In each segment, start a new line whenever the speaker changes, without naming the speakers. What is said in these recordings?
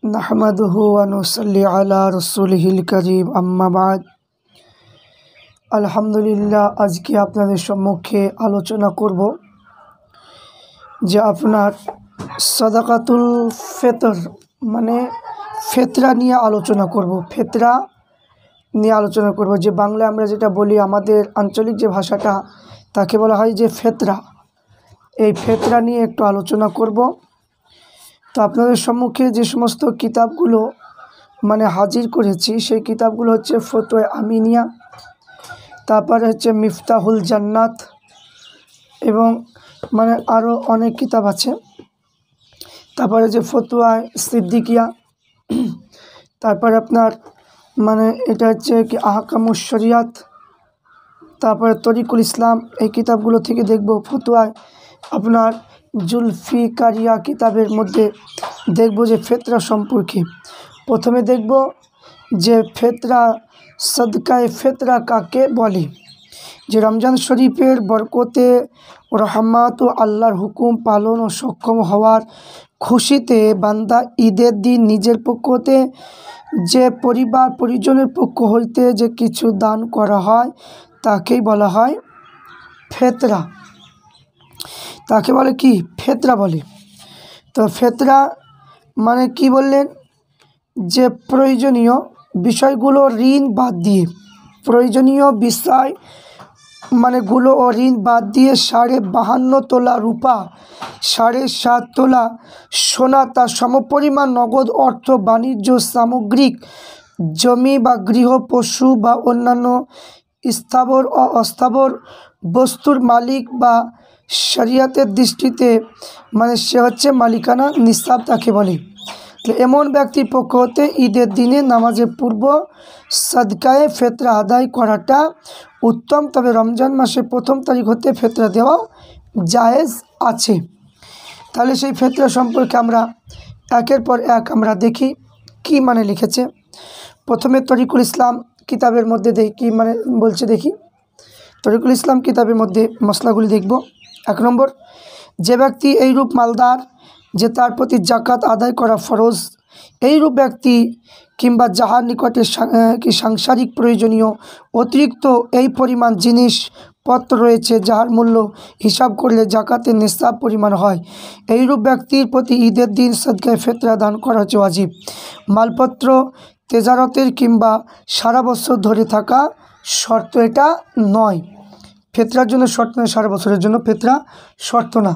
नहमदुहु व नुसल्ली अला रसूलिहिल करीम अम्मा बाद। আলহামদুলিল্লাহ, আজকে আপনাদের সম্মুখে আলোচনা করব যে আপনার সাদাকাতুল ফিতর মানে ফিতরা নিয়ে আলোচনা করব। ফিতরা নিয়ে আলোচনা করব যে বাংলায় আমরা যেটা বলি, আমাদের আঞ্চলিক যে ভাষাটা তাকে বলা হয় যে ফিতরা। এই ফিতরা নিয়ে একটু আলোচনা করব। তো আপনাদের সম্মুখে যে সমস্ত কিতাবগুলো মানে হাজির করেছি সেই কিতাবগুলো হচ্ছে ফতোয়া আমিনিয়া, তারপরে হচ্ছে মিফতাহুল জান্নাত এবং মানে আরও অনেক কিতাব আছে। তারপরে যে ফতোয়া সিদ্দিকিয়া, তারপরে আপনার মানে এটা হচ্ছে কি আহকামুশ শরিয়াত, তারপরে তরিকুল ইসলাম। এই কিতাবগুলো থেকে দেখব ফতোয়ায় আপনার জুলফিকারিয়া কিতাবের মধ্যে দেখব যে ফিতরা সম্পর্কে। প্রথমে দেখব যে ফিতরা সদকায়ে ফিতরা কাকে বলে। যে রমজান শরীফের বরকতে ও রহমত ও আল্লাহর হুকুম পালন ও সক্ষম হওয়ার খুশিতে বান্দা ঈদের দিন নিজের পক্ষ হতে যে পরিবার পরিজনের পক্ষ হইতে যে কিছু দান করা হয় তাকেই বলা হয় ফিতরা। তাকে বলে কি? ফিতরা বলে। তো ফিতরা মানে কি বললেন, যে প্রয়োজনীয় বিষয়গুলো ঋণ বাদ দিয়ে, প্রয়োজনীয় বিষয় মানে গুলো ও ঋণ বাদ দিয়ে 52.5 তোলা রূপা, 7.5 তোলা সোনা, তার সমপরিমাণ নগদ অর্থ, বাণিজ্য সামগ্রিক জমি বা গৃহ, পশু বা অন্যান্য স্থাবর ও অস্থাবর বস্তুর মালিক বা শরিয়তের দৃষ্টিতে মানে সে হচ্ছে মালিকানা নিসাব তাকে বলে। তো এমন ব্যক্তির পক্ষ হতে ঈদের দিনে নামাজের পূর্ব সাদকায়ে ফিতরা আদায় করাটা উত্তম, তবে রমজান মাসের 1ম তারিখ হতে ফিতরা দেওয়াও জায়েজ আছে। তাহলে সেই ফিতরা সম্পর্কে আমরা একের পর এক আমরা দেখি কি মানে লিখেছে। প্রথমে তরিকুল ইসলাম কিতাবের মধ্যে দেখি কি মানে বলছে। দেখি তরিকুল ইসলাম কিতাবের মধ্যে মশলাগুলি দেখব। 1 নম্বর, যে ব্যক্তি এইরূপ মালদার যে তার প্রতি জাকাত আদায় করা ফরজ, এইরূপ ব্যক্তি কিংবা যাহার নিকটে কি সাংসারিক প্রয়োজনীয় অতিরিক্ত এই পরিমাণ জিনিসপত্র রয়েছে যাহার মূল্য হিসাব করলে জাকাতের নিসাব পরিমাণ হয়, এইরূপ ব্যক্তির প্রতি ঈদের দিন সদকায়ে ফিতরা দান করা হচ্ছে ওয়াজিব। মালপত্র তেজারতের কিংবা সারা বছর ধরে থাকা শর্ত এটা নয়। ফিতরার জন্য শর্ত নয়, সারা বছরের জন্য ফিতরা শর্ত না।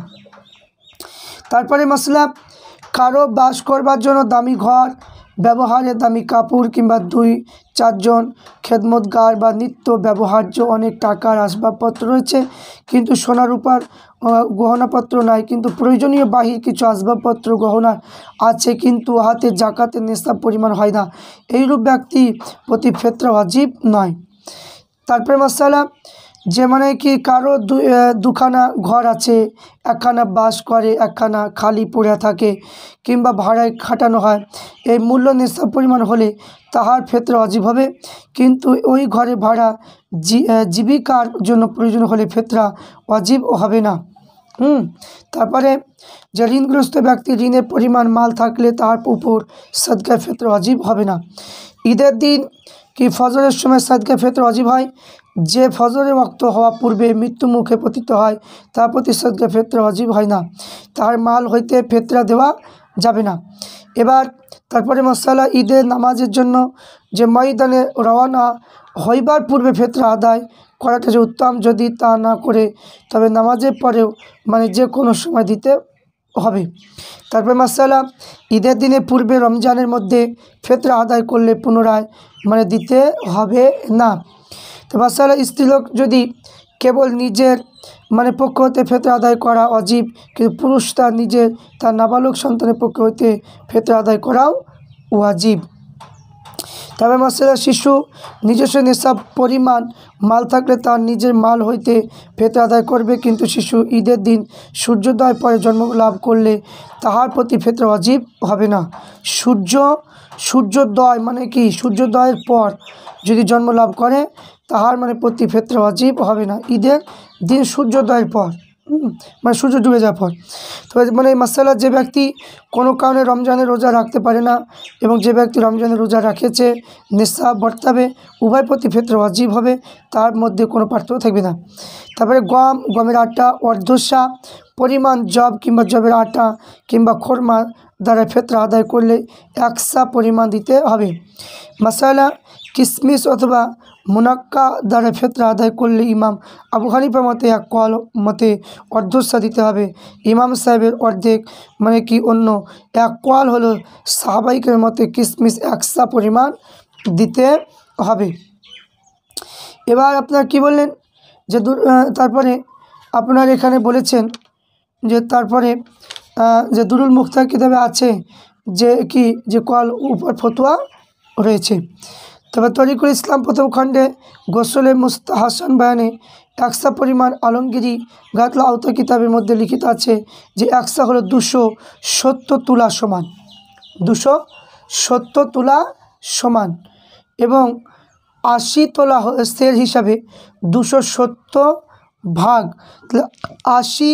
তারপরে মশলা, কারো বাস করবার জন্য দামি ঘর, ব্যবহারে দামি কাপড় কিংবা 2-4 জন খেদমতগার বা নিত্য ব্যবহার্য অনেক টাকার আসবাবপত্র রয়েছে কিন্তু সোনা রূপার গহনাপত্র নাই, কিন্তু প্রয়োজনীয় বাহির কিছু আসবাবপত্র গহনা আছে কিন্তু হাতে জাকাতের নিসাব পরিমাণ হয় না, এইরূপ ব্যক্তি প্রতি ফিতরা ওয়াজিব নয়। তারপরে মশলা, যে মানে কি কারো দুখানা ঘর আছে, একখানা বাস করে, একখানা খালি পড়ে থাকে কিংবা ভাড়ায় খাটানো হয়, এই মূল্য নিসাব পরিমাণ হলে তাহার ফিতরা ওয়াজিব হবে, কিন্তু ওই ঘরে ভাড়া জীবিকার জন্য প্রয়োজন হলে ফিতরা ওয়াজিব হবে না। তারপরে যে ঋণগ্রস্ত ব্যক্তি ঋণের পরিমাণ মাল থাকলে তার উপর সদকায়ে ফিতরা ওয়াজিব হবে না। ঈদের দিন কি ফজরের সময় সদকায়ে ফিতরা ওয়াজিব হয়। যে ফজরের ওয়াক্ত হওয়া পূর্বে মৃত্যু মুখে পতিত হয় তার প্রতি সদকায়ে ফিতরা ওয়াজিব হয় না, তার মাল হইতে ফিতরা দেওয়া যাবে না। এবার তারপরে মশালা, ঈদের নামাজের জন্য যে ময়দানে রওনা হইবার পূর্বে ফিতরা আদায় করাটা যে উত্তম, যদি তা না করে তবে নামাজের পরেও মানে যে কোনো সময় দিতে হবে। তারপরে মশালা, ঈদের দিনে পূর্বে রমজানের মধ্যে ফিতরা আদায় করলে পুনরায় মানে দিতে হবে না। তো মশালা, স্ত্রীলোক যদি কেবল নিজের মানে পক্ষ হতে ফিতরা আদায় করা ওয়াজিব, কিন্তু পুরুষ তার নাবালক সন্তানের পক্ষ হতে ফিতরা আদায় করাও ওয়াজিব। তবে মশালা, শিশু নিজস্ব নিসাব পরিমাণ মাল থাকলে তার নিজের মাল হইতে ফিতরা আদায় করবে, কিন্তু শিশু ঈদের দিন সূর্যোদয় পরে জন্ম লাভ করলে তাহার প্রতি ফিতরা ওয়াজিব হবে না। সূর্যোদয় মানে কি? সূর্যোদয়ের পর যদি জন্ম লাভ করে তাহার মানে প্রতি ফিতরা ওয়াজিব হবে না। ঈদের দিন সূর্যোদয়ের পর মানে সূর্য ডুবে যাওয়ার পর। তো মানে এই মাসালা, যে ব্যক্তি কোনো কারণে রমজানের রোজা রাখতে পারে না এবং যে ব্যক্তি রমজানের রোজা রাখেছে নিসাব বর্তাবে, উভয় প্রতি ফিতরা ওয়াজিব হবে, তার মধ্যে কোনো পার্থক্য থাকবে না। তারপরে গমের আটা, অর্ধশা পরিমাণ জব কিংবা জবের আটা কিংবা খোরমা দ্বারা ফিতরা আদায় করলে 1 সা পরিমাণ দিতে হবে। মাসালা, কিশমিশ অথবা মুনাক্কা দ্বারা ফিতরা আদায় করলে ইমাম আবু হানিফার মতে এক কোয়াল মতে অর্ধশা দিতে হবে। ইমাম সাহেবের অর্ধেক মানে কি অন্য 1 কোয়াল হলো সাহাবাইকের মতে কিশমিশ 1 সা পরিমাণ দিতে হবে। এবার আপনার কি বললেন যে তারপরে আপনার এখানে বলেছেন যে তারপরে যে দুরুল মুখতার কিতাবে আছে যে কি যে কোয়াল উপর ফতোয়া রয়েছে। তবে তরিকুল ইসলাম প্রথম খণ্ডে গোসলে মুস্তাহাসান বয়ানে 1 সা পরিমাণ আলমগিরি গাতলা আওতা কিতাবের মধ্যে লিখিত আছে যে 1 সা হলো 270 তুলা সমান, 270 তুলা সমান এবং 80 তোলা সের হিসাবে 270 ভাগ 80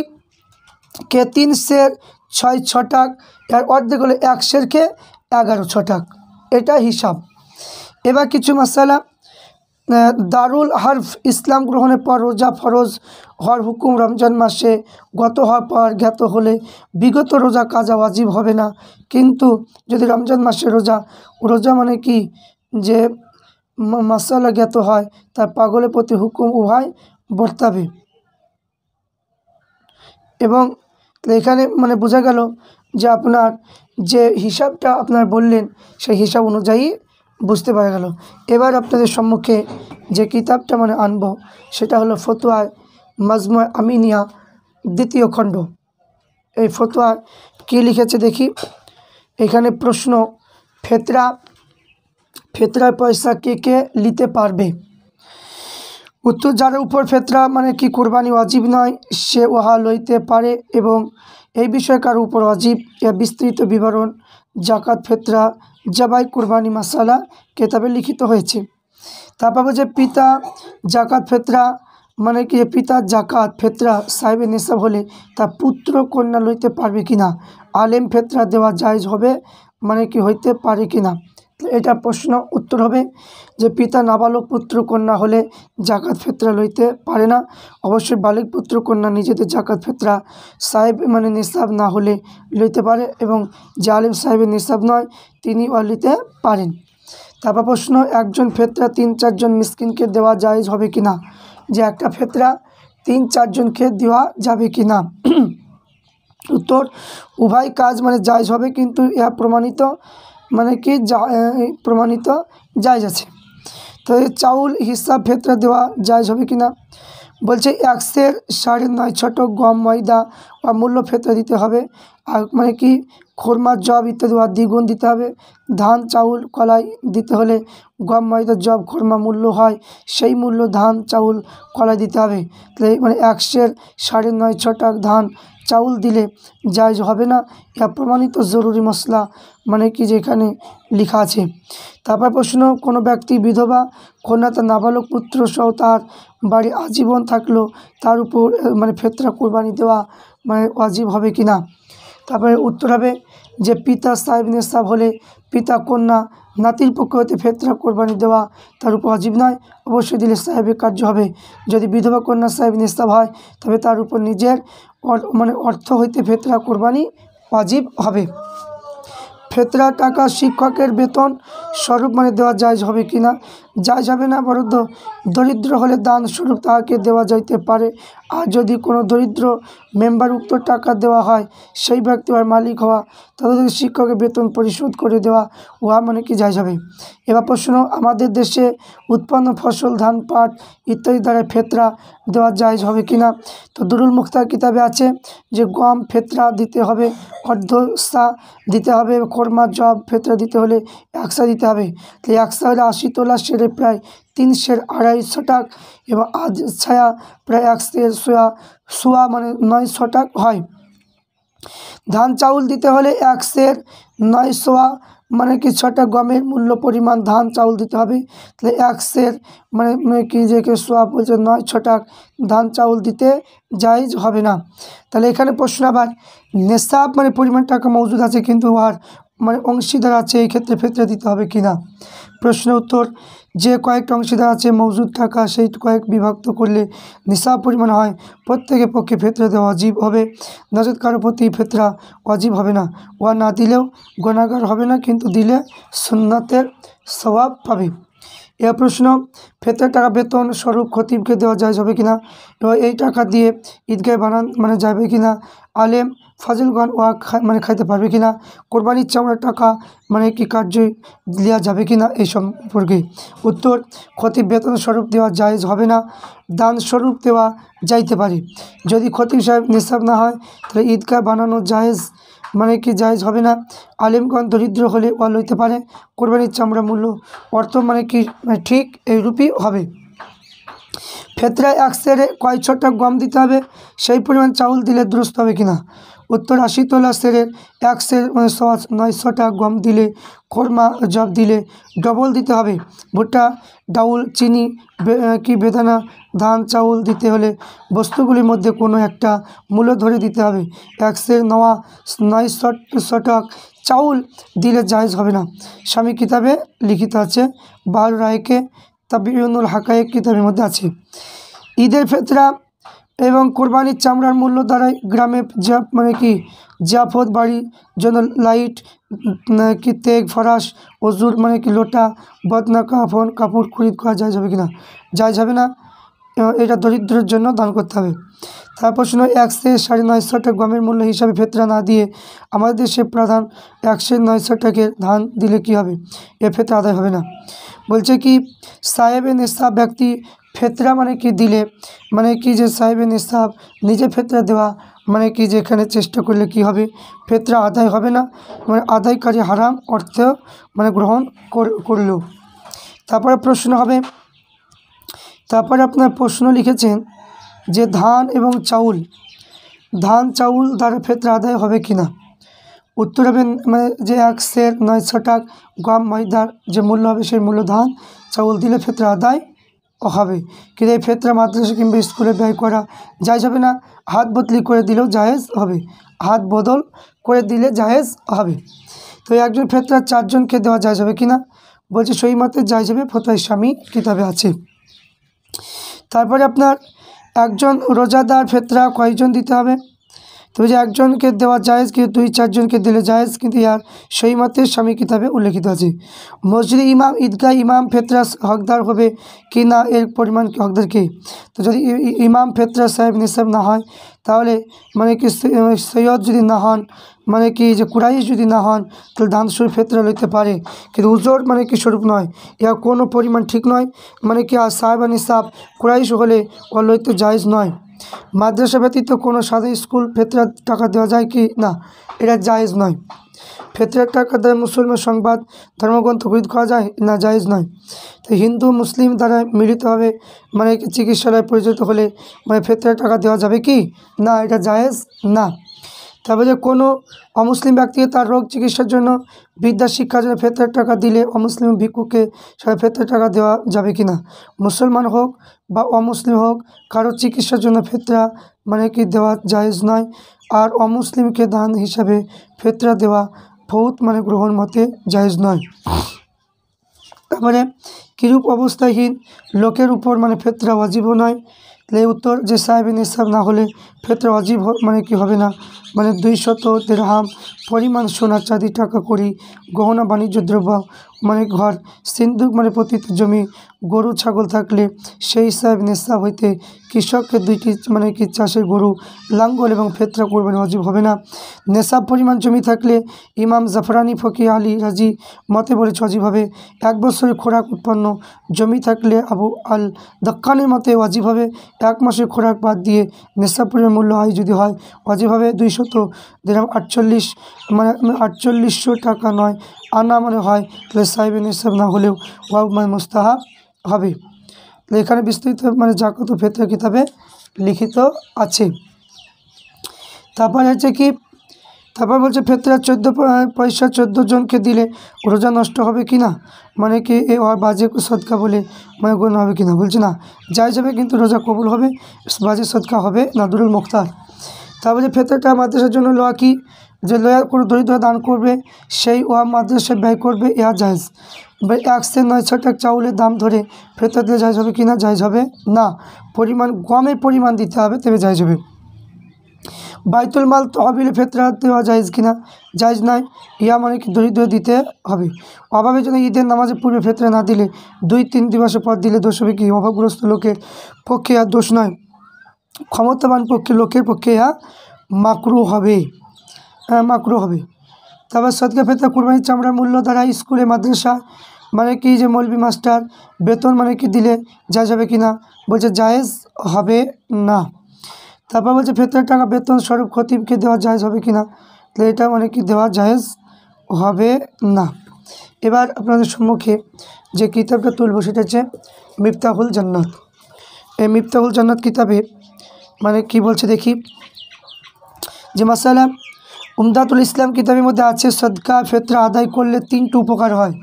কে 3 সের 6 ছটাক, এর অর্ধেক হলো 1 সেরকে 11 ছটাক, এটা হিসাব। এবার কিছু মাসালা, দারুল হারফ ইসলাম গ্রহণের পর রোজা ফরজ হওয়ার হুকুম রমজান মাসে গত হওয়ার পর জ্ঞাত হলে বিগত রোজা কাজা ওয়াজিব হবে না, কিন্তু যদি রমজান মাসে রোজা মানে কি যে মাসালা জ্ঞাত হয় তার পাগলের প্রতি হুকুম উভয় বর্তাবে। এবং এখানে মানে বোঝা গেল যে আপনার যে হিসাবটা আপনার বললেন সেই হিসাব অনুযায়ী বুঝতে পারা গেল। এবার আপনাদের সম্মুখে যে কিতাবটা মানে আনবো সেটা হলো ফতোয়া মাজমু আমিনিয়া 2য় খণ্ড। এই ফতোয়া কী লিখেছে দেখি। এখানে প্রশ্ন, ফেতরার পয়সা কে কে নিতে পারবে? উত্তর, যার উপর ফেতরা মানে কি কোরবানি ওয়াজিব নয় সে উহা লইতে পারে এবং এই বিষয়ে কারো উপর ওয়াজিব এর বিস্তৃত বিবরণ জাকাত ফেতরা জবাই কোরবানি মাসালা কেতাবে লিখিত হয়েছে। তারপর যে পিতা জাকাত ফেতরা মানে কি পিতা জাকাত ফেতরা সাহেবের নিসাব হলে তার পুত্র কন্যা লইতে পারবে কিনা, আলেম ফেতরা দেওয়া জায়েজ হবে মানে কি হইতে পারে কিনা। এটা প্রশ্ন। উত্তর হবে যে পিতা নাবালক পুত্র কন্যা হলে জাকাত ফেতরা লইতে পারে না, অবশ্যই বালিক পুত্র কন্যা নিজেদের জাকাত ফেতরা সাহেব মানে নিসাব না হলে লইতে পারে এবং যে আলেম সাহেবের নিসাব নয় তিনি লইতে পারেন। তারপর প্রশ্ন, একজন ফেতরা 3-4 জন মিসকিনকে দেওয়া জায়েজ হবে কিনা, যে একটা ফেতরা 3-4 জনকে দেওয়া যাবে কিনা। উত্তর, উভয় কাজ মানে জায়েজ হবে, কিন্তু ইহা প্রমাণিত মানে কি প্রমাণিত জায়েজ আছে। তো এই চাউল হিসাব ফেতরা দেওয়া জায়েজ হবে কিনা, বলছে 1 সের 9.5 ছটক গম ময়দা বা মূল্য ফেতরা দিতে হবে, আর মানে কি খোরমা জব ইত্যাদি দ্বিগুণ দিতে হবে। ধান চাউল কলাই দিতে হলে গম ময়দা জব খোরমা মূল্য হয় সেই মূল্য ধান চাউল কলাই দিতে হবে। তাহলে মানে 1 সের 9.5 ছটাক ধান চাউল দিলে জায়েজ হবে না, ইহা প্রমাণিত জরুরি মশলা মানে কি যেখানে লেখা আছে। তারপর প্রশ্ন, কোনো ব্যক্তি বিধবা কন্যা তার নাবালক পুত্র সহ তার বাড়ি আজীবন থাকলো তার উপর মানে ফেতরা কোরবানি দেওয়া মানে ওয়াজিব হবে কিনা। তারপরে উত্তর হবে যে পিতা সাহেব নিসাব হলে পিতা কন্যা নাতির পক্ষ হতে ফেতরা কোরবানি দেওয়া তার উপর ওয়াজিব নয়, অবশ্যই দিলে সাহেবের কার্য হবে। যদি বিধবা কন্যা সাহেব নিসাব হয় তবে তার উপর নিজের মানে অর্থ হইতে ফেতরা কোরবানি ওয়াজিব হবে। ফেতরা টাকা শিক্ষকের বেতন স্বরূপ মানে দেওয়া জায়েজ হবে কিনা, জায়েজ হবে না, বরং দরিদ্র হলে দান স্বরূপ তাহাকে দেওয়া যাইতে পারে। আর যদি কোনো দরিদ্র মেম্বার উক্ত টাকা দেওয়া হয় সেই ব্যক্তি আর মালিক হওয়া তাদের শিক্ষকের বেতন পরিশোধ করে দেওয়া উহা মানে কি জায়েজ হবে। এবার প্রশ্ন, আমাদের দেশে উৎপন্ন ফসল ধান পাট ইত্যাদি দ্বারা ফেতরা দেওয়া জায়েজ হবে কিনা। তো দুরুল মুখতার কিতাবে আছে যে গম ফেতরা দিতে হবে, অর্ধশা দিতে হবে, খোরমা জব ফেতরা দিতে হলে 1 সা দিতে হবে। তো 1 সা হলে 80 তোলা সেরে প্রায় 3 সের 2.5 ছটাক এবং আজ ছায়া প্রায় 1 সের সোয়া মানে 9 ছটাক হয়। ধান চাউল দিতে হলে 1 সের 9 সোয়া মানে কি 6টা গমের মূল্য পরিমাণ ধান চাউল দিতে হবে। তাহলে 1 সের মানে কি যে সোয়া বলছে 9 ছটাক ধান চাউল দিতে জায়েজ হবে না। তাহলে এখানে প্রশ্ন আবার নেশাব মানে পরিমাণ টাকা মজুদ আছে কিন্তু আর মানে অংশীদার আছে, এই ক্ষেত্রে ফিতরা দিতে হবে কি না। প্রশ্নের উত্তর, যে কয়েকটা অংশীদার আছে মজুদ টাকা সেই কয়েক বিভক্ত করলে নিসাব পরিমাণ হয়, প্রত্যেকের পক্ষে ফিতরা দেওয়া ওয়াজিব হবে, নচেৎ কারো প্রতি ফিতরা ওয়াজিব হবে না। ওয়া না দিলেও গুনাহগার হবে না, কিন্তু দিলে সুন্নাতের সওয়াব পাবে। এর প্রশ্ন, ফিতরার টাকা বেতন স্বরূপ খতিবকে দেওয়া জায়েজ হবে কিনা এবং এই টাকা দিয়ে ঈদগাহ বানান মানে যাবে কিনা, আলেম ফাজিলগণ ওয়া মানে খাইতে পারবে কিনা, কোরবানির চামড়ার টাকা মানে কি কার্যে দেওয়া যাবে কিনা এই সম্পর্কে। উত্তর, খতিব বেতন স্বরূপ দেওয়া জায়েজ হবে না, দান স্বরূপ দেওয়া যাইতে পারে। যদি খতিব সাহেব নিসাব না হয় তাহলে ঈদগাহ বানানো জায়েজ মানে কি জায়েজ হবে না। আলেমগণ দরিদ্র হলে ওয়া লইতে পারে, কোরবানির চামড়া মূল্য অর্থ মানে কি ঠিক এইরূপই হবে। ফিতরায় 1 সেরে কয় ছটা গম দিতে হবে, সেই পরিমাণ চাউল দিলে দুরুস্ত হবে কিনা। উত্তর, 80 তোলা সেরের 1 সের মানে 900টা গম দিলে, খোরমা জব দিলে ডবল দিতে হবে। ভুট্টা, ডাউল, চিনি কি বেদানা, ধান চাউল দিতে হলে বস্তুগুলির মধ্যে কোনো একটা মূল্য ধরে দিতে হবে। 1 সের 900 চাউল দিলে জায়েজ হবে না। স্বামী কিতাবে লিখিত আছে, বাহার রায়কে তাবিউনুল হাকায়েক কিতাবের মধ্যে আছে। ঈদের ফিতরা এবং কোরবানির চামড়ার মূল্য দ্বারাই গ্রামে মানে কি জিয়াফত বাড়ির জন্য লাইট কি তেগ ফরাস অজুর মানে কি লোটা বদনা কাপড় খরিদ করা জায়েজ হবে কিনা, জায়েজ হবে না, এটা দরিদ্রের জন্য দান করতে হবে। তার প্রশ্ন, 1 সের 950 গমের মূল্য হিসাবে ফিতরা না দিয়ে আমাদের দেশে প্রধান 1 সের 900 ধান দিলে কি হবে, এ ফিতরা আদায় হবে না। বলছে কি সাহেবে নিসাব ব্যক্তি ফিতরা মানে কি দিলে মানে কি যে সাহেবে নিসাব নিজে ফিতরা দেওয়া মানে কি যেখানে চেষ্টা করলে কি হবে, ফিতরা আদায় হবে না, মানে আদায়কারী হারাম অর্থ মানে গ্রহণ করলো। তারপরে প্রশ্ন হবে, তারপরে আপনার প্রশ্ন লিখেছেন যে ধান এবং চাউল, ধান চাউল দ্বারা ফিতরা আদায় হবে কিনা। উত্তর হবে মানে যে 1 সের 900 গম ময়দার যে মূল্য হবে সেই মূল্য ধান চাউল দিলে ফিতরা আদায় হবে। কিন্তু এই ফিতরা মাদ্রাসা কিংবা স্কুলে ব্যয় করা জায়েজ হবে না, হাত বদলি করে দিলেও জায়েজ হবে, হাত বদল করে দিলে জায়েজ হবে। তো একজন ফিতরা 4 জনকে দেওয়া জায়েজ হবে কিনা, বলছে সহি মতে জায়েজ হবে, ফতোয়া স্বামী কিতাবে আছে। তারপরে আপনার একজন রোজাদার ফিতরা কয়জন দিতে হবে, তো যে একজনকে দেওয়া জায়েজ কিন্তু 2-4 জনকে দিলে জায়েজ, কিন্তু ইয়ার সহি মতে স্বামী কিতাবে উল্লেখিত আছে। মসজিদে ইমাম ঈদগাহ ইমাম ফিতরা হকদার হবে কি না, এর পরিমাণ হকদার কে। তো যদি ইমাম ফিতরা সাহেব নিসাব না হয় তাহলে মানে কি সৈয়দ যদি না হন মানে কি যে কুরাইশ যদি না হন তাহলে ধান স্বরূপ ফিতরা লইতে পারে, কিন্তু উজর মানে কি স্বরূপ নয়, ইয়া কোনো পরিমাণ ঠিক নয়, মানে কি আর সাহেব নিসাব কুরাইশ হলে ও লইতে জায়েজ নয়। মাদ্রাসা ব্যতীত কোনো সাদা স্কুল ফিতরার টাকা দেওয়া যায় কি না, এটা জায়েজ নয়। ফিতরার টাকা দ্বারা মুসলমান সংবাদ ধর্মগ্রন্থ খরিদ করা যায় না, জায়েজ নয়। তো হিন্দু মুসলিম দ্বারা মিলিতভাবে মানে চিকিৎসালয় পরিচালিত হলে মানে ফিতরার টাকা দেওয়া যাবে কি না, এটা জায়েজ না। তারপরে কোনো অমুসলিম ব্যক্তিকে তার রোগ চিকিৎসার জন্য বিদ্যা শিক্ষার জন্য ফিতরার টাকা দিলে অমুসলিম ভিক্ষুকে সারা ফিতরার টাকা দেওয়া যাবে কি না। মুসলমান হোক বা অমুসলিম হোক কারো চিকিৎসার জন্য ফিতরা মানে কি দেওয়া জায়েজ নয়, আর অমুসলিমকে দান হিসাবে ফিতরা দেওয়া বহুত মানে গ্রহণ মতে জায়েজ নয়। তারপরে কিরূপ অবস্থাহীন লোকের উপর মানে ফিতরা ওয়াজিবও নয়। তাহলে উত্তর, যে সাহেবে নিসাব না হলে ফিতরা ওয়াজিব মানে কি হবে না, মানে 200 দিরহাম পরিমাণ সোনা চাঁদি টাকা করি গহনা বাণিজ্য দ্রব্য মানে ঘর সিন্ধুক মানে পতিত জমি গরু ছাগল থাকলে সেই সাহেব নিসাব হইতে কৃষককে 2টি মানে কি চাষের গরু লাঙ্গল এবং ফিতরা কোরবানি ওয়াজিব হবে না। নেশাব পরিমাণ জমি থাকলে ইমাম জাফরানি ফকি আলী রাজি মতে বলেছে ওয়াজিব হবে। 1 বছরের খোরাক উৎপন্ন জমি থাকলে আবু আল দক্কানের মতে ওয়াজিব হবে। 1 মাসের খোরাক বাদ দিয়ে নেশাব পরিমাণ মূল্য আয় যদি হয় ওয়াজিব হবে। 200 দিরহাম 48 মানে 4800 টাকা নয় আনা মানে হয়, তাহলে সাহেবে নিসাব না হলেও ওয়াব মানে মুস্তাহাব হবে। তো এখানে বিস্তৃত মানে জাকাত ও ফিতরা কিতাবে লিখিত আছে। তারপরে হচ্ছে কি তারপর বলছে ফেতরা 14 পয়সা 14 জনকে দিলে রোজা নষ্ট হবে কি না, মানে কি এ আর বাজে সদকা বলে মানে গণ্য হবে কি না। বলছে না, যাই যাবে কিন্তু রোজা কবুল হবে, বাজে সদকা হবে না। দুরুল মুখতার। তারপর যে ফেতরাটা মাদ্রাসার জন্য লওয়া কি, যে লয়া কোনো দরিদ্র দান করবে সেই ওয়া মাদ্রাসায় ব্যয় করবে, ইহা জায়েজ। 1 से 9 টাকা চাউলের দাম ধরে ফেতরা দিলে জায়েজ হবে কি না, জায়েজ হবে না। পরিমাণ গমের পরিমাণ দিতে হবে, তবে জায়েজ হবে। বাইতুল মাল তহবিলে ফেতরা দেওয়া জায়েজ কিনা, জায়েজ নয়। ইয়া মানে কি দরিদ্র দিতে হবে। অভাবের জন্য ঈদের নামাজের পূর্বে ফেতরা না দিলে 2-3 দিবসের পর দিলে দোষ হবে কি, অভাবগ্রস্ত লোকের পক্ষে আর দোষ নয়, ক্ষমতাবান লোকের পক্ষে ইহা মাকরু হবে, মাকরু হবে। তারপর সদকা ফেতরা কুরবানির চামড়ার মূল্য দ্বারা স্কুলে মাদ্রাসা মানে কি যে মৌলবি মাস্টার বেতন মানে কি দিলে জায়েজ হবে কি না, বলছে জায়েজ হবে না। তারপর বলছে ফেতরার টাকা বেতন স্বরূপ খতিবকে দেওয়া জায়েজ হবে কি না, তাহলে এটা মানে কি দেওয়া জায়েজ হবে না। এবার আপনাদের সম্মুখে যে কিতাবটা তুলব সেটা হচ্ছে মিফতাহুল জান্নাত। এই মিফতাহুল জান্নাত কিতাবে মানে কি বলছে দেখি, যে মাসালা উমদাতুল ইসলাম কিতাবের মধ্যে আছে সদকা ফেতরা আদায় করলে 3টি উপকার হয়।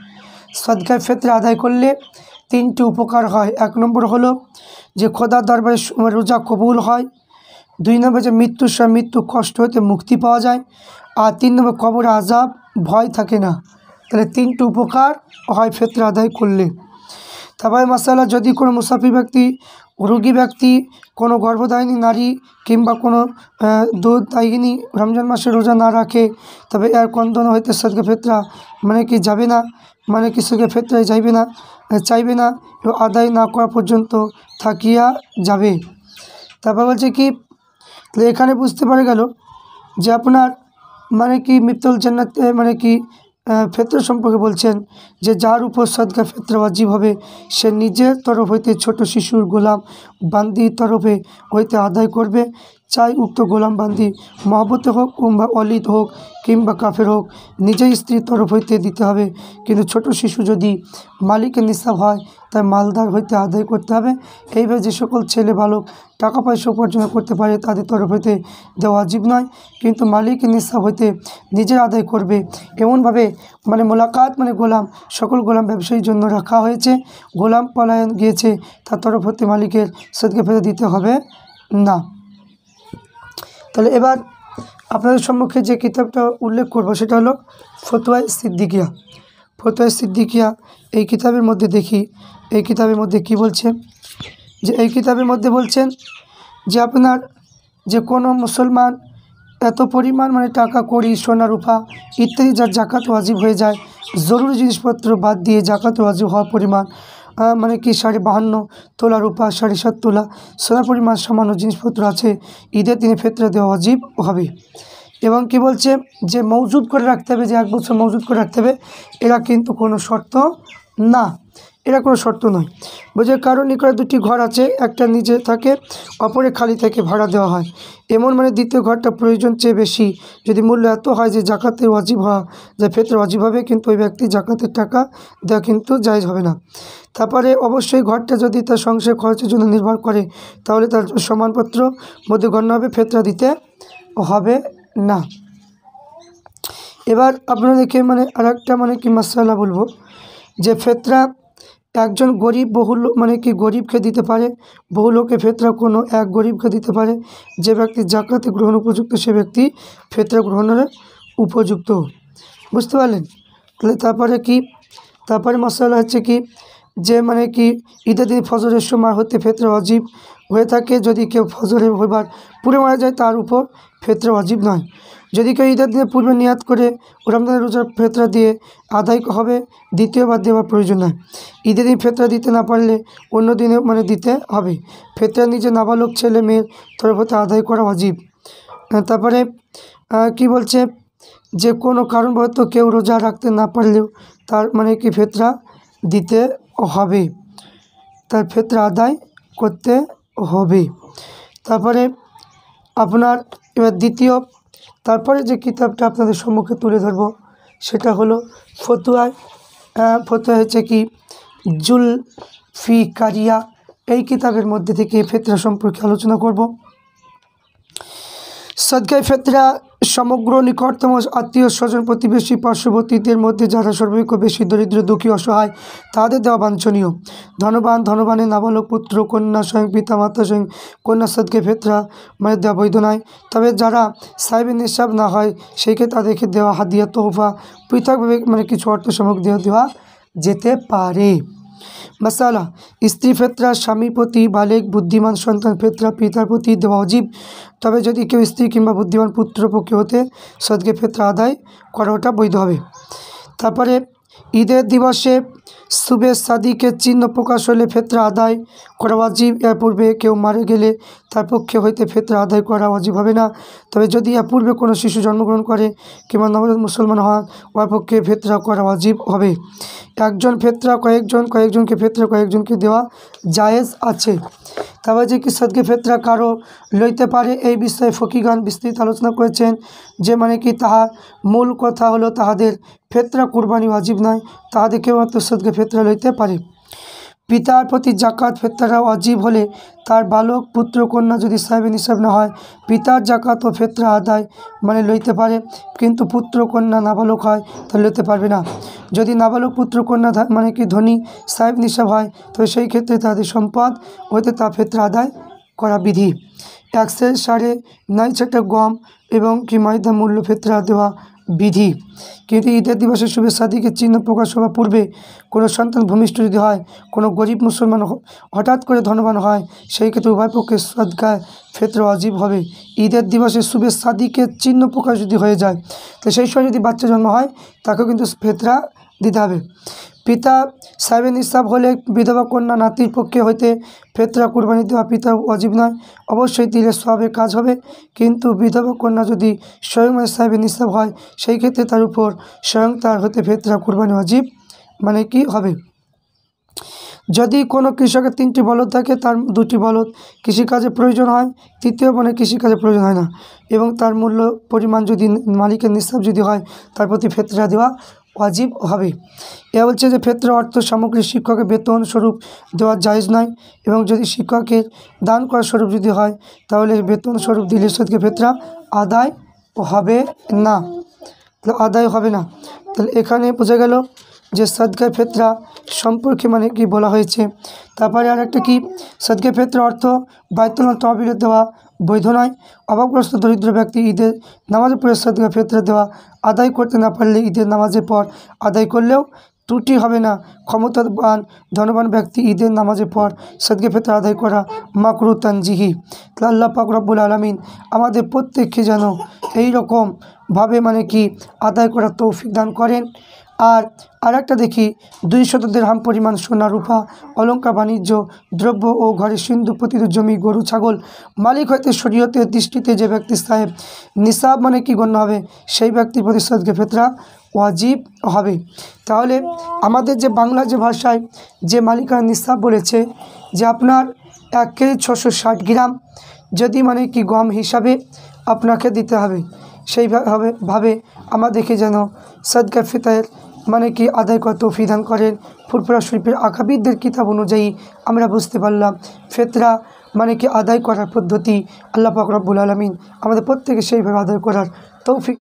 সদকা ফেতরা আদায় করলে 3টি উপকার হয়। 1 নম্বর হলো যে খোদার দরবারে রোজা কবুল হয়। 2 নম্বর যে মৃত্যুর সময় মৃত্যু কষ্ট হতে মুক্তি পাওয়া যায়। আর 3 নম্বর কবর আযাব ভয় থাকে না। তাহলে 3টি উপকার হয় ফেতরা আদায় করলে। তারপরে মাসালা যদি কোনো মুসাফির ব্যক্তি, রোগী ব্যক্তি, কোনো গর্ভধারিণী নারী কিংবা কোনো দুধদায়িনী রমজান মাসে রোজা না রাখে, তবে এর কন্দন হইতে সদকা ফেতরা মানে কি যাবে না, মানে কি সদকা ফেতরায় যাইবে না, চাইবে না, আদায় না করা পর্যন্ত থাকিয়া যাবে। তারপর বলছে কি, এখানে বুঝতে পারা গেল যে আপনার মানে কি মিফতাহুল জান্নাত মানে কি ফেতরা সম্পর্কে বলছেন যে যার উপর সদকা ফেতরা ওয়াজিব হবে সে নিজের তরফ হইতে ছোট শিশুর গোলাম বান্দি তরফে হইতে আদায় করবে, চাই উক্ত গোলাম বান্দি মহব্বতে হোক কিংবা অলিদ হোক কিংবা কাফের হোক, নিজেই স্ত্রীর তরফ হইতে দিতে হবে। কিন্তু ছোট শিশু যদি মালিকের নিসাব হয় তাই মালদার হইতে আদায় করতে হবে। এইভাবে যে সকল ছেলে বালক টাকা পয়সা উপার্জন করতে পারে তাদের তরফ হইতে দেওয়া ওয়াজিব নয়, কিন্তু মালিকের নিসাব হইতে নিজের আদায় করবে। এমনভাবে মানে মোলাকাত মানে গোলাম, সকল গোলাম ব্যবসায়ীর জন্য রাখা হয়েছে। গোলাম পলায়ন গিয়েছে তার তরফ হতে মালিকের সদকা ফেতরা দিতে হবে না। তাহলে এবার আপনাদের সম্মুখে যে কিতাবটা উল্লেখ করব সেটা হলো ফতোয়া সিদ্দিকিয়া। ফতোয়া সিদ্দিকিয়া এই কিতাবের মধ্যে দেখি, এই কিতাবের মধ্যে কি বলছে, যে এই কিতাবের মধ্যে বলছেন যে আপনার যে কোনো মুসলমান এত পরিমাণ মানে টাকা কড়ি সোনা রূপা ইত্যাদি যার জাকাত ওয়াজিব হয়ে যায়, জরুরি জিনিসপত্র বাদ দিয়ে জাকাত ওয়াজিব হওয়ার পরিমাণ মানে কি 52.5 তোলা রূপা 7.5 তোলা সোনার পরিমাণ সামান্য জিনিসপত্র আছে, ঈদের দিনে ফেতরা দেওয়া ওয়াজিব হবে। এবং কি বলছে যে মজুদ করে রাখতে হবে, যে 1 বছর মজুদ করে রাখতে হবে, এরা কিন্তু কোনো শর্ত না, এরা কোনো শর্ত নয়। বুঝে কারো নিকটে 2টি ঘর আছে, একটা নিজে থাকে অপরে খালি থেকে ভাড়া দেওয়া হয়, এমন মানে দ্বিতীয় ঘরটা প্রয়োজন চেয়ে বেশি যদি মূল্য এত হয় যে জাকাতের ওয়াজিব হওয়া যে ফেতরা ওয়াজিব হবে, কিন্তু ওই ব্যক্তি জাকাতের টাকা দেওয়া কিন্তু জায়েজ হবে না। তারপরে অবশ্যই ঘরটা যদি তার সংসার খরচের জন্য নির্ভর করে তাহলে তার সমানপত্র মধ্যে গণ্য হবে, ফেতরা দিতে হবে না। এবার আপনাদেরকে মানে আরেকটা মানে কি মাসআলা বলবো, যে ফেতরা একজন গরিব বহু মানে কি গরিবকে দিতে পারে, বহু লোকে ফেতরা কোনো এক গরিবকে দিতে পারে। যে ব্যক্তি জাকাতে গ্রহণ উপযুক্ত সে ব্যক্তি ফেতরা গ্রহণের উপযুক্ত। বুঝতে পারলেন? তাহলে তারপরে কি, তারপরে মাসআলা হচ্ছে কি, যে মানে কি ঈদের দিন ফজরের সময় হতে ফেতরা ওয়াজিব হয়ে থাকে, যদি কেউ ফজরের হইবার পুরে মারা যায় তার উপর ফেতরা ওয়াজিব নয়। যদি কেউ ঈদের দিনে পূর্বে নিয়াত করে রমজানের রোজার ফেতরা দিয়ে আদায় হবে, দ্বিতীয়বার দেওয়ার প্রয়োজন নয়। ঈদের দিন ফেতরা দিতে না পারলে অন্য দিনে মানে দিতে হবে। ফেতরা নিজে নাবালক ছেলে মেয়ের তরফ হতে আদায় করা ওয়াজিব। তারপরে কি বলছে, যে কোনো কারণবশত কেউ রোজা রাখতে না পারলেও তার মানে কি ফেতরা দিতে হবে, তার ফেতরা আদায় করতে হবে। তারপরে আপনার এবার দ্বিতীয়, তারপরে যে কিতাবটা আপনাদের সম্মুখে তুলে ধরব সেটা হলো ফতোয়া। ফতোয়া হচ্ছে কি জুলফিকারিয়া। এই কিতাবের মধ্যে থেকে ফেতরা সম্পর্কে আলোচনা করব। সদকায়ে ফেতরা সমগ্র নিকটতম আত্মীয় স্বজন প্রতিবেশী পার্শ্ববর্তীদের মধ্যে যারা সর্বাপেক্ষা বেশি দরিদ্র দুঃখী অসহায় তাদের দেওয়া বাঞ্ছনীয়। ধনবানের নাবালক পুত্র কন্যা স্বয়ং পিতা মাতা স্বয়ং কন্যা সদকে ফেতরা মানে দেওয়া বৈধ নয়। তবে যারা সাহেবের নিঃসাব না হয় সেই ক্ষেত্রে তাদেরকে দেওয়া হাদিয়া তোহফা পৃথকভাবে মানে কিছু অর্থ সামগ্রী দেওয়া যেতে পারে। মশালা, স্ত্রী ফেতরা স্বামীর প্রতি, বালেক বুদ্ধিমান সন্তান ফেতরা পিতার প্রতি দেওয়া অজীব। তবে যদি কেউ স্ত্রী কিংবা বুদ্ধিমান পুত্রপক্ষে হতে সদকে ফেতরা আদায় করা ওটা বৈধ হবে। তারপরে ঈদের দিবসে শুভে সাদিকের চিহ্ন প্রকাশ হলে ফেতরা আদায় করা ওয়াজিব। এর পূর্বে কেউ মারা গেলে তার পক্ষে হইতে ফেতরা আদায় করা ওয়াজিব হবে না। তবে যদি এর পূর্বে কোনো শিশু জন্মগ্রহণ করে কিংবা নবজাত মুসলমান হন ওর পক্ষে ফেতরা করা ওয়াজিব হবে। একজন ফেতরা কয়েকজনকে ফেতরা কয়েকজনকে দেওয়া জায়েজ আছে। তবে যে কি সদকে ফেতরা কারো লইতে পারে এই বিষয়ে ফকিগান বিস্তৃত আলোচনা করেছেন। যে মানে কি তাহার মূল কথা হলো তাহাদের ফেতরা কুরবানি ওয়াজিব নয়, তাহাদের কেবলমাত্র সদকে ফেতরা লইতে পারে। পিতার প্রতি জাকাত ফেতরা ওয়াজিব হলে তার বালক পুত্র কন্যা যদি সাহেবের নিসাব না হয় পিতার জাকাত ও ফেতরা আদায় মানে লইতে পারে, কিন্তু পুত্র কন্যা নাবালক হয় তাহলে লইতে পারবে না। যদি নাবালক পুত্র কন্যা মানে কি ধনী সাহেব নিসাব হয় তবে সেই ক্ষেত্রে তাদের সম্পদ হইতে তা ফেতরা আদায় করা বিধি। 1.9 গম এবং কি ময়দা মূল্য ফেতরা দেওয়া বিধি। কিন্তু ঈদের দিবসে শুভে সাদিকের চিহ্ন প্রকাশ হওয়ার পূর্বে কোনো সন্তান ভূমিষ্ঠ যদি হয়, কোনো গরিব মুসলমান হঠাৎ করে ধনবান হয়, সেই ক্ষেত্রে উভয় পক্ষে সদকায় ফেতরা ওয়াজিব হবে। ঈদের দিবসে শুভে সাদিকের চিহ্ন প্রকাশ যদি হয়ে যায় তো সেই সময় যদি বাচ্চা জন্ম হয় তাকেও কিন্তু ফেতরা দিতে হবে। পিতা সাহেবের নিসাব হলে বিধবা কন্যা নাতির পক্ষে হইতে ফেতরা কুরবানি দেওয়া পিতা ওয়াজিব নয়, অবশ্যই দিলে সওয়াবের কাজ হবে। কিন্তু বিধবা কন্যা যদি স্বয়ং সাহেবের নিসাব হয় সেই ক্ষেত্রে তার উপর স্বয়ং তার হতে ফেতরা কুরবানি ওয়াজিব মানে কি হবে। যদি কোনো কৃষকের 3টি বলদ থাকে তার 2টি বলদ কৃষিকাজে প্রয়োজন হয়, তৃতীয় মানে কৃষিকাজে প্রয়োজন হয় না, এবং তার মূল্য পরিমাণ যদি মালিকের নিসাব যদি হয় তার প্রতি ফেতরা দেওয়া ওয়াজিব হবে। এ বলছে যে ফেতরা অর্থ সামগ্রী শিক্ষকের বেতন স্বরূপ দেওয়া জায়েজ নয়, এবং যদি শিক্ষকের দান করার স্বরূপ যদি হয় তাহলে বেতন স্বরূপ দিলে সদকে ফেতরা আদায় হবে না, তাহলে এখানে বোঝা গেল যে সদকায়ে ফেতরা সম্পর্কে মানে কি বলা হয়েছে। তারপরে আর একটা কি, সদকায়ে ফেতরা অর্থ বাইতুল মাল তহবিলে দেওয়া বৈধ নয়। অভাবগ্রস্ত দরিদ্র ব্যক্তি ঈদের নামাজের পরে সদকায়ে ফেতরা দেওয়া আদায় করতে না পারলে ঈদের নামাজের পর আদায় করলেও ত্রুটি হবে না। ক্ষমতাবান ধনবান ব্যক্তি ঈদের নামাজের পর সদকায়ে ফেতরা আদায় করা মাকরুহ তানজিহি। আল্লাহ পাক রব্বুল আলামিন আমাদের প্রত্যেককে যেন এই রকমভাবে মানে কি আদায় করার তৌফিক দান করেন। আর একটা দেখি, 200 দিরহাম পরিমাণ সোনা রূপা অলঙ্কার বাণিজ্য দ্রব্য ও ঘরে সিন্ধু পতিত জমি গরু ছাগল মালিক হইতে শরীয়তের দৃষ্টিতে যে ব্যক্তি সাহেব নিসাব মানে কি গণ্য হবে সেই ব্যক্তির প্রতি সদকায়ে ফেতরা ওয়াজিব হবে। তাহলে আমাদের যে বাংলা যে ভাষায় যে মালিকানা নিসাব বলেছে যে আপনার 1 কেজি 660 গ্রাম যদি মানে কি গম হিসাবে আপনাকে দিতে হবে, সেইভাবে আমাদেরকে যেন সদকায়ে ফিতর মানে কি আদায় করা তৌফিক দান করেন। ফুরফুরা শরীফের আকাবিরদের কিতাব অনুযায়ী আমরা বুঝতে পারলাম ফেতরা মানে কি আদায় করার পদ্ধতি। আল্লাহ পাক রব্বুল আলামিন আমাদের প্রত্যেকে সেইভাবে আদায় করার তৌফিক